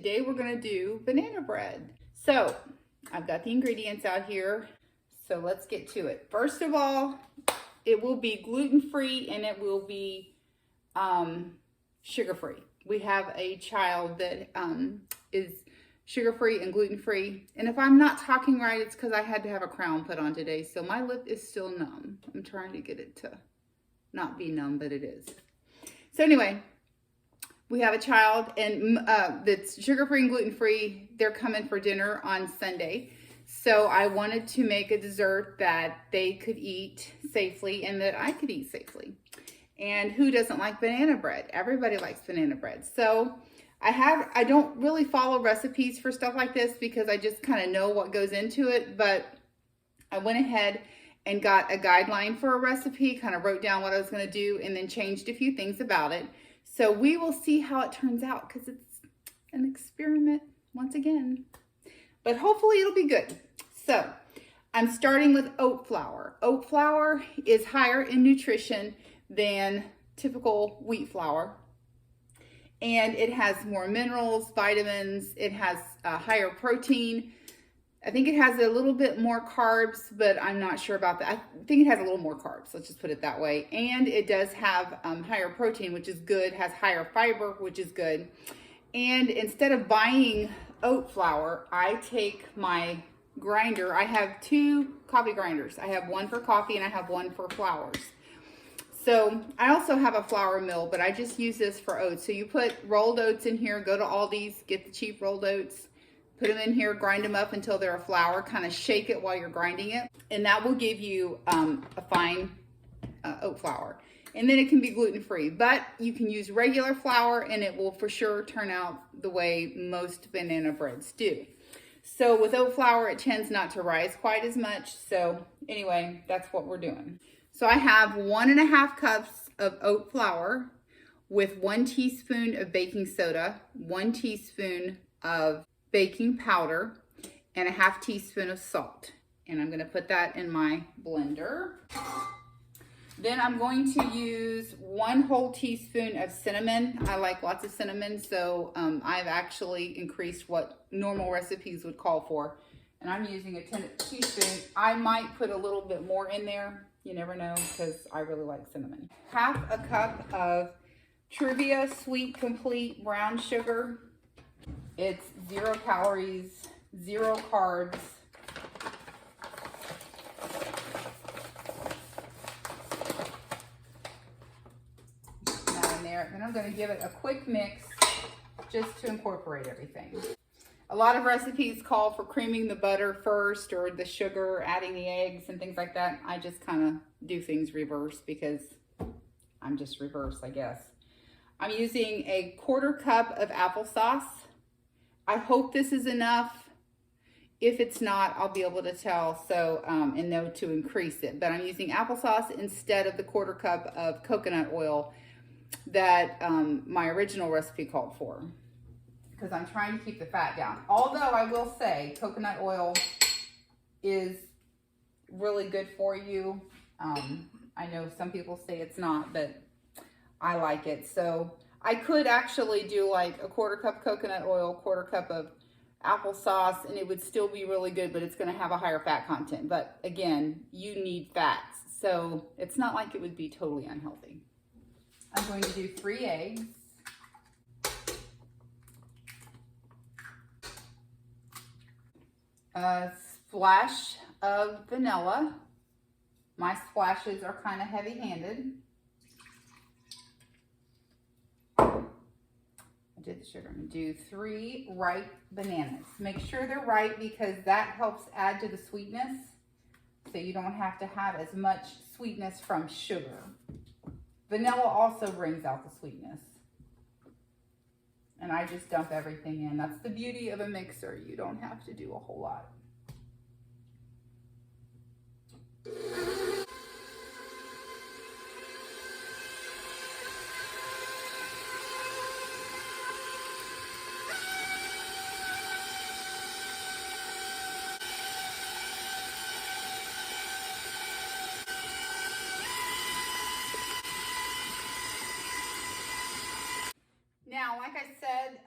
Today we're gonna do banana bread. So I've got the ingredients out here. So let's get to it. First of all, it will be gluten-free and it will be sugar-free. We have a child that is sugar-free and gluten-free. And if I'm not talking right, it's because I had to have a crown put on today. So my lip is still numb. I'm trying to get it to not be numb, but it is. So anyway, we have a child and that's sugar-free and gluten-free. They're coming for dinner on Sunday. So I wanted to make a dessert that they could eat safely and that I could eat safely. And who doesn't like banana bread? Everybody likes banana bread. So I don't really follow recipes for stuff like this because I just kind of know what goes into it. But I went ahead and got a guideline for a recipe, kind of wrote down what I was going to do and then changed a few things about it. So we will see how it turns out because it's an experiment once again. But hopefully it'll be good. So I'm starting with oat flour. Oat flour is higher in nutrition than typical wheat flour. And it has more minerals, vitamins, it has a higher protein. I think it has a little bit more carbs, but I'm not sure about that. I think it has a little more carbs, let's just put it that way. And it does have higher protein, which is good, has higher fiber, which is good. And instead of buying oat flour, I take my grinder. I have two coffee grinders. I have one for coffee and I have one for flours. So I also have a flour mill, but I just use this for oats. So you put rolled oats in here, go to Aldi's, get the cheap rolled oats, put them in here, grind them up until they're a flour, kind of shake it while you're grinding it. And that will give you a fine oat flour. And then it can be gluten-free, but you can use regular flour and it will for sure turn out the way most banana breads do. So with oat flour, it tends not to rise quite as much. So anyway, that's what we're doing. So I have 1.5 cups of oat flour with 1 teaspoon of baking soda, 1 teaspoon of baking powder, and a 1/2 teaspoon of salt. And I'm going to put that in my blender. Then I'm going to use 1 whole teaspoon of cinnamon. I like lots of cinnamon, so I've actually increased what normal recipes would call for. And I'm using a teaspoon. I might put a little bit more in there. You never know, because I really like cinnamon. 1/2 cup of Truvia Sweet Complete brown sugar. It's 0 calories, 0 carbs. That in there. And I'm going to give it a quick mix just to incorporate everything. A lot of recipes call for creaming the butter first or the sugar, adding the eggs and things like that. I just kind of do things reverse because I'm just reverse, I guess. I'm using a 1/4 cup of applesauce. I hope this is enough. If it's not, I'll be able to tell and know to increase it. But I'm using applesauce instead of the 1/4 cup of coconut oil that my original recipe called for, because I'm trying to keep the fat down. Although I will say coconut oil is really good for you. I know some people say it's not, but I like it. So I could actually do like a 1/4 cup coconut oil, 1/4 cup of applesauce, and it would still be really good, but it's going to have a higher fat content. But again, you need fats, so it's not like it would be totally unhealthy. I'm going to do 3 eggs. A splash of vanilla. My splashes are kind of heavy-handed. I did the sugar. I'm going to do 3 ripe bananas. Make sure they're ripe because that helps add to the sweetness, so you don't have to have as much sweetness from sugar. Vanilla also brings out the sweetness. And I just dump everything in. That's the beauty of a mixer. You don't have to do a whole lot. Now, like I said,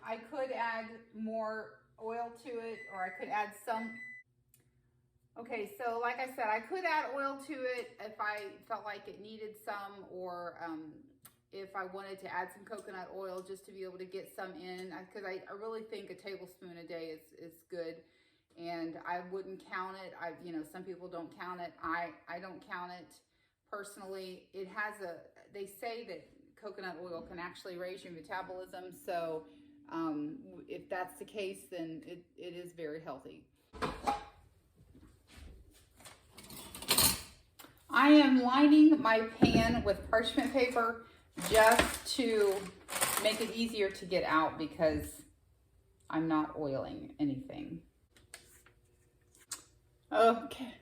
I could add more oil to it, or I could add some. Okay, so like I said, I could add oil to it if I felt like it needed some, or if I wanted to add some coconut oil just to be able to get some in, because I really think a tablespoon a day is good, and I wouldn't count it. You know, some people don't count it. I don't count it personally. It has they say that coconut oil can actually raise your metabolism, so if that's the case, then it is very healthy. I am lining my pan with parchment paper just to make it easier to get out because I'm not oiling anything. Okay.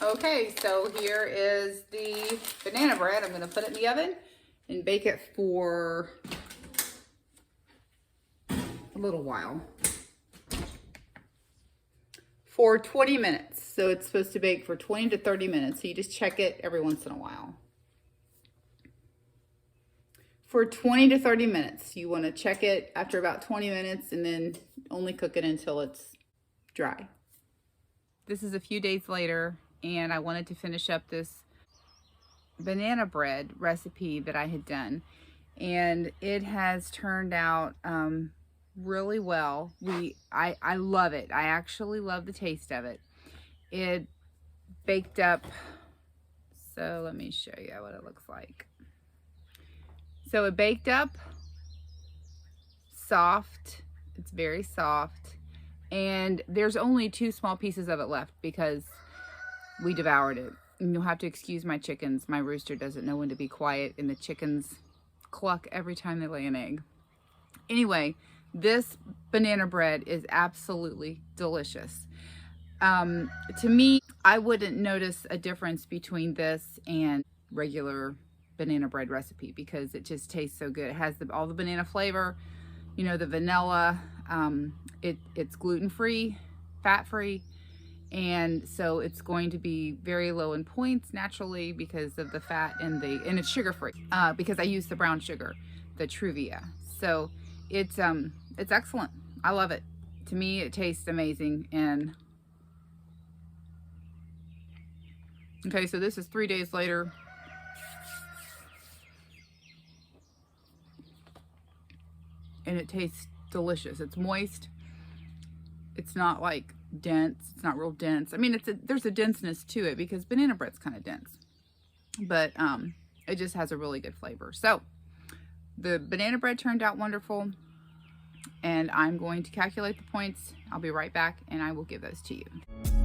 Okay, so here is the banana bread. I'm going to put it in the oven and bake it for a little while. For 20 minutes. So it's supposed to bake for 20 to 30 minutes. So you just check it every once in a while. For 20 to 30 minutes. You want to check it after about 20 minutes and then only cook it until it's dry. This is a few days later, and I wanted to finish up this banana bread recipe that I had done. And it has turned out really well. I love it. I actually love the taste of it. It baked up, so let me show you what it looks like. So it baked up soft. It's very soft, and there's only 2 small pieces of it left because we devoured it. And you'll have to excuse my chickens. My rooster doesn't know when to be quiet, and the chickens cluck every time they lay an egg. Anyway, this banana bread is absolutely delicious. To me, I wouldn't notice a difference between this and regular banana bread recipe because it just tastes so good. It has all the banana flavor, you know, the vanilla. It's gluten-free, fat-free, and so it's going to be very low in points naturally because of the fat and it's sugar-free because I use the brown sugar, the Truvia. So it's excellent. I love it. To me, it tastes amazing. And okay, so this is 3 days later. And it tastes delicious. It's moist. It's not like dense. It's not real dense. I mean, there's a denseness to it because banana bread's kind of dense. But it just has a really good flavor. So the banana bread turned out wonderful. And I'm going to calculate the points. I'll be right back and I will give those to you.